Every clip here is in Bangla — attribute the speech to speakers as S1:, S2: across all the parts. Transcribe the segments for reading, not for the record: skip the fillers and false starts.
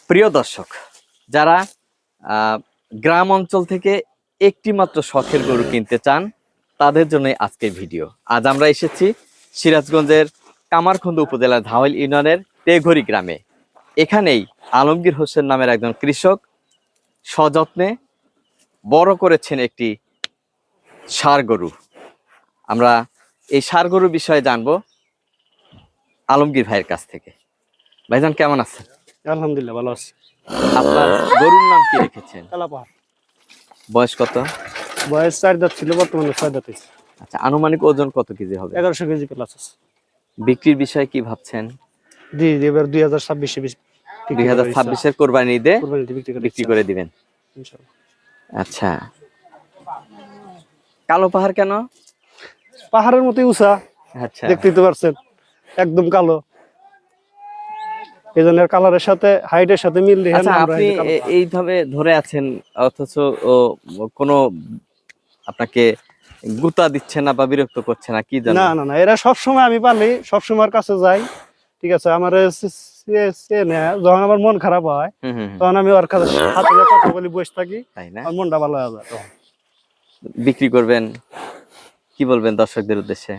S1: প্রিয় দর্শক, যারা গ্রাম অঞ্চল থেকে একটি মাত্র শখের গরু কিনতে চান তাদের জন্য আজকের ভিডিও। আজ আমরা এসেছি সিরাজগঞ্জের কামারখন্দ উপজেলার ধাওয়াইল ইউনিয়নের তেঘরি গ্রামে। এখানেই আলমগীর হোসেন নামের একজন কৃষক সযত্নে বড় করেছেন একটি ষাঁড় গরু। আমরা এই ষাঁড় গরুর বিষয়ে জানবো আলমগীর ভাইয়ের কাছ থেকে। ভাইজান কেমন আছেন?
S2: আলহামদুলিল্লাহ ভালো আছি।
S1: আপনার গরুর নাম কি রেখেছেন?
S2: কালাপাহাড়।
S1: বয়স কত?
S2: বয়স 4 দাঁত ছিল, বর্তমানে 6 দাঁত হয়েছে।
S1: আচ্ছা, আনুমানিক ওজন কত কেজি হবে?
S2: 1100 কেজি প্লাস আছে।
S1: বিক্রির বিষয়ে কি ভাবছেন?
S2: জি, এবার 2026
S1: 2026-এর কোরবানি ঈদে বিক্রি করে দিবেন
S2: ইনশাআল্লাহ।
S1: আচ্ছা, কালো পাহাড় কেন?
S2: পাহাড়ের মতোই উঁচা,
S1: আচ্ছা,
S2: দেখতেই তো পারছেন, একদম কালো। এই জন্য কালারের সাথে হাইটের সাথে মিল দিয়ে
S1: আচ্ছা, আপনি এইভাবে ধরে আছেন অথচ কোনো আপনাকে গুতা দিচ্ছে না বা বিরক্ত করছে না, কি জানেন?
S2: না না না, এরা সবসময় আমি পারলি সবসময় কাছে যাই, ঠিক আছে। আমার যখন আমার মন খারাপ হয় তখন আমি ওর কাছে হাতে কথা বলি, বসে থাকি,
S1: তাই না?
S2: আমার মনটা ভালো হয়ে যায়। তখন
S1: বিক্রি করবেন, কি বলবেন দর্শকদের উদ্দেশ্যে?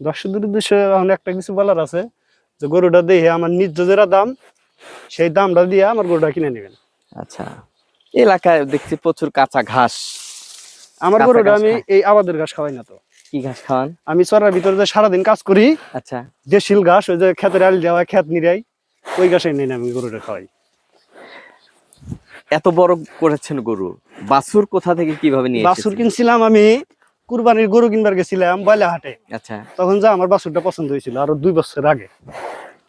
S2: দর্শকদের উদ্দেশ্যে এখন একটা কিছু বলার আছে, যে গরুটা দেখে আমার নিজ যেটা দাম, সেই দামটা দিয়ে আমার গরুটা কিনে নেবেন।
S1: আচ্ছা, এলাকায় দেখছি প্রচুর কাঁচা ঘাস।
S2: আমার গরুটা আমি এই আবাদের ঘাস খাওয়াই না। তো
S1: কি ঘাস খাওয়ান?
S2: আমি চড়ার ভিতরে যে সারাদিন কাজ করি,
S1: আচ্ছা,
S2: যে শিল ঘাস, ওই যে ক্ষেতের আল যাওয়া, ক্ষেত নিরাই, ওই ঘাসে নেই আমি গরুটা খাওয়াই।
S1: এত বড় করেছেন গরু, বাছুর কোথা থেকে কিভাবে নিয়ে
S2: বাছুর কিনছিলাম আমি, কুরবানির গরু কিনবার গেছিলাম বয়লা হাটে।
S1: আচ্ছা,
S2: তখন যা আমার বাছুরটা পছন্দ হয়েছিল, আরো 2 বছর আগে।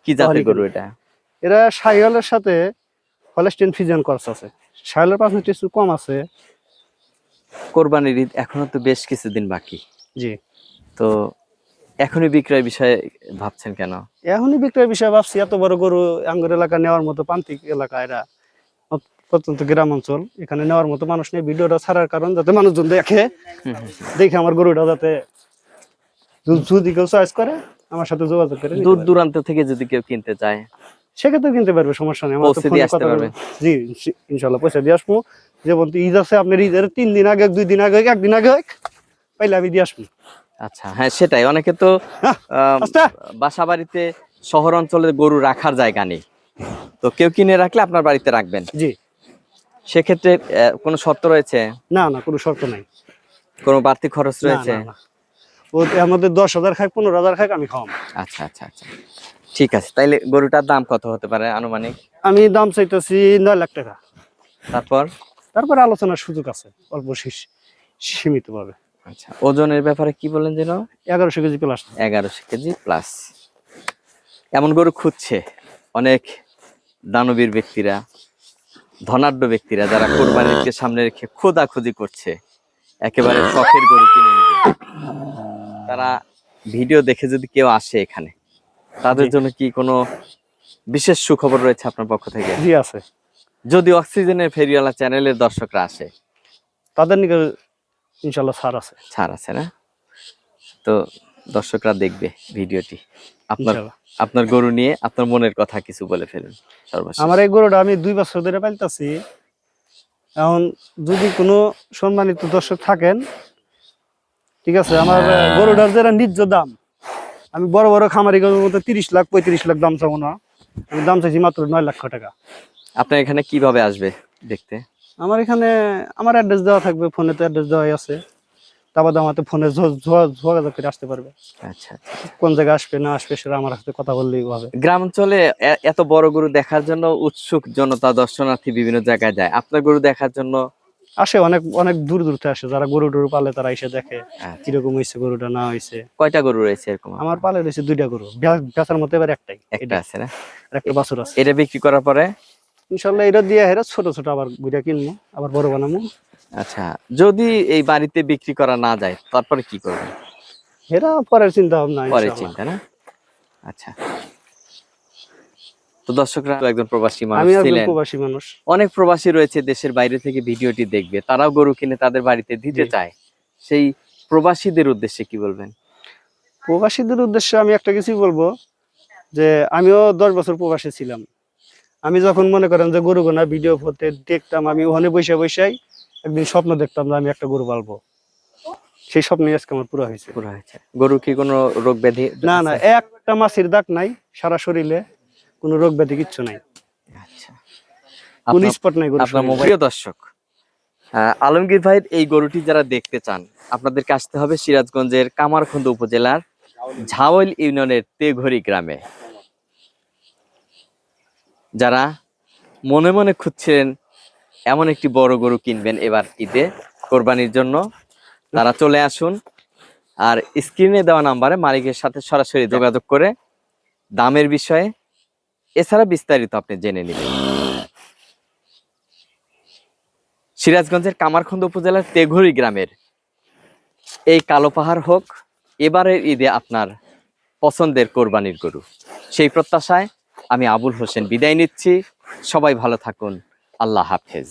S1: কি জাতের গরু এটা?
S2: এরা শাহিওয়ালের সাথে হলস্টেইন ফ্রিজিয়ান ক্রস আছে। শাহিওয়ালের পার্সেন্টেজ একটু কম আছে।
S1: কোরবানির ঈদ এখনো তো বেশ কিছুদিন বাকি,
S2: জি।
S1: তো এখনই বিক্রয় বিষয়ে ভাবছেন কেন?
S2: এখনই বিক্রয়ের বিষয় ভাবছি, এত বড় গরু আঙ্গুর এলাকা নেওয়ার মতো, প্রান্তিক এলাকা, এরা প্রত্যন্ত গ্রাম অঞ্চল, এখানে নেওয়ার মতো মানুষ নেই। ভিডিওটা ছাড়ার কারণ যাতে মানুষজন দেখে আমার গরুটা, যাতে যদি কেউ চয়েস করে আমার সাথে যোগাযোগ করে।
S1: দূর দূরান্ত থেকে যদি কেউ কিনতে চায়
S2: সেক্ষেত্রে কিনতে পারবে, সমস্যা নেই। আমার তো
S1: পৌঁছে দিয়ে
S2: ফোনে
S1: আসতে
S2: কথা
S1: পারবে?
S2: জি ইনশাল্লাহ পয়সা দিয়ে আসবো। যেমন ঈদ আছে আপনার, ঈদের 3 দিন আগে, 2 দিন আগে, 1 দিন আগে পাইলে আমি দিয়ে আসবো।
S1: আচ্ছা, হ্যাঁ সেটাই, অনেকে তো বাসা বাড়িতে শহর অঞ্চলে গরু রাখার জায়গা নেই, তো কেউ কিনে রাখলে আপনার বাড়িতে রাখবেন।
S2: জি।
S1: সেক্ষেত্রে কোনো শর্ত রয়েছে?
S2: না না, কোনো শর্ত নাই।
S1: কোনো বাড়তি খরচ রয়েছে?
S2: ও আমাদের 10,000 খাক, 15,000 খাক, আমি খাওয়াবো।
S1: আচ্ছা আচ্ছা আচ্ছা, ঠিক আছে। তাইলে গরুটার দাম কত হতে পারে আনুমানিক?
S2: আমি দাম চাইতেছি 9 লাখ টাকা।
S1: তারপর
S2: আলোচনার সুযোগ আছে, অল্প সীমিত ভাবে।
S1: আচ্ছা, ওজনের ব্যাপারে কি বলেন যেন?
S2: 1100 কেজি প্লাস।
S1: 1100 KG plus. এমন গরু খুঁজছে অনেক দানবীর ব্যক্তিরা, ধনাঢ্য ব্যক্তিরা, যারা কোরবানিকে সামনে রেখে খোঁজাখুঁজি করছে একেবারে শখের গরু কিনে নেবে। তারা ভিডিও দেখে যদি কেউ আসে এখানে, তাদের জন্য কি কোনো বিশেষ সুখবর রয়েছে আপনার পক্ষ থেকে?
S2: জি আছে।
S1: যদি অক্সিজেনের ফেরিওয়ালা চ্যানেলের দর্শকরা আসে,
S2: তাদের নিকে ইনশাআল্লাহ ছাড় আছে।
S1: ছাড় আছে না? তো দর্শকরা দেখবে ভিডিওটি, আপনার গরু নিয়ে আপনার মনের কথা কিছু বলে ফেলুন সর্বশেষ।
S2: আমার এই গরুটা আমি 2 বছর ধরে পালতাছি। এখন যদি কোনো সম্মানিত দর্শক থাকেন, ঠিক আছে, আমার গরুটার যেটা ন্যায্য দাম, আমি বড় বড় খামারি গরুর মতো 30 লাখ 35 লাখ দাম চাবো না। আমি দাম চাইছি মাত্র 9 লাখ টাকা।
S1: আপনার এখানে কিভাবে আসবে দেখতে?
S2: আমার এখানে আমার অ্যাড্রেস দেওয়া থাকবে, ফোনে তো অ্যাড্রেস দেওয়াই আছে। তারপর আমাদের ফোনে যোগাযোগ করে আসতে পারবে।
S1: আচ্ছা,
S2: কোন জায়গায় আসবে না আসবে সেটা আমার সাথে কথা বললেই হবে।
S1: গ্রাম অঞ্চলে এত বড় গরু দেখার জন্য উৎসুক জনতা, দর্শনার্থী বিভিন্ন জায়গায় যায়, আপনার গরু দেখার জন্য
S2: আসে, অনেক অনেক দূর দূর থেকে আসে। যারা গরু টরু পালে তারা এসে দেখে কিরকম হয়েছে গরুটা, না হয়েছে।
S1: কয়টা গরু রয়েছে এরকম?
S2: আমার পালে রয়েছে 2টা গরু, বেচার মতো এবার
S1: একটা আছে না?
S2: একটা বাছুর আছে।
S1: এটা বিক্রি করার পরে
S2: ইনশাল্লাহ এটা দিয়ে হেরা ছোট ছোট আবার গুড়া কিনবো, আবার বড় বানাবো।
S1: আচ্ছা, যদি এই বাড়িতে বিক্রি করা না যায় তারপরে কি করবেন?
S2: এরা পরের চিন্তা ভাবনা,
S1: পরের চিন্তা না? আচ্ছা, তো দর্শকরা একজন প্রবাসী মানুষ ছিলেন,
S2: প্রবাসী মানুষ,
S1: অনেক প্রবাসী রয়েছে দেশের বাইরে থেকে ভিডিওটি দেখবে, তারাও গরু কিনে তাদের বাড়িতে দিতে চায়। সেই প্রবাসীদের উদ্দেশ্যে কি বলবেন?
S2: প্রবাসীদের উদ্দেশ্যে আমি একটা কিছুই বলবো, যে আমিও 10 বছর প্রবাসী ছিলাম। আমি যখন মনে করেন যে গরু গোনা ভিডিও করতে দেখতাম, আমি ওখানে বসে বসেই একদিন স্বপ্ন দেখতাম যে আমি একটা গরু পালবো। সেই স্বপ্নই আজকে আমার পুরো হয়েছে।
S1: পুরো হয়েছে। গরু কি কোনো রোগ ব্যাধি
S2: না না,
S1: আছে?
S2: একটা মাছির দাগ নাই, সারা শরীরে কোনো রোগ ব্যাধি কিচ্ছু নাই,
S1: আচ্ছা,
S2: কোন
S1: আপনার
S2: স্পট নাই গরু
S1: আপনার
S2: শরীরে।
S1: প্রিয় দর্শক, আলমগীর ভাইয়ের এই গরুটি যারা দেখতে চান, আপনাদেরকে আসতে হবে সিরাজগঞ্জের কামারখন্দ উপজেলার ঝাওয়াইল ইউনিয়নের তেঘরি গ্রামে। যারা মনে মনে খুঁজছিলেন এমন একটি বড় গরু কিনবেন এবার ঈদে কোরবানির জন্য, তারা চলে আসুন। আর স্ক্রিনে দেওয়া নাম্বারে মালিকের সাথে সরাসরি যোগাযোগ করে দামের বিষয়ে এছাড়া বিস্তারিত আপনি জেনে নেবেন। সিরাজগঞ্জের কামারখন্দ উপজেলার তেঘরি গ্রামের এই কালো পাহাড় হোক এবারের ঈদে আপনার পছন্দের কোরবানির গরু। সেই প্রত্যাশায় আমি আবুল হোসেন বিদায় নিচ্ছি। সবাই ভালো থাকুন। আল্লাহ হাফেজ।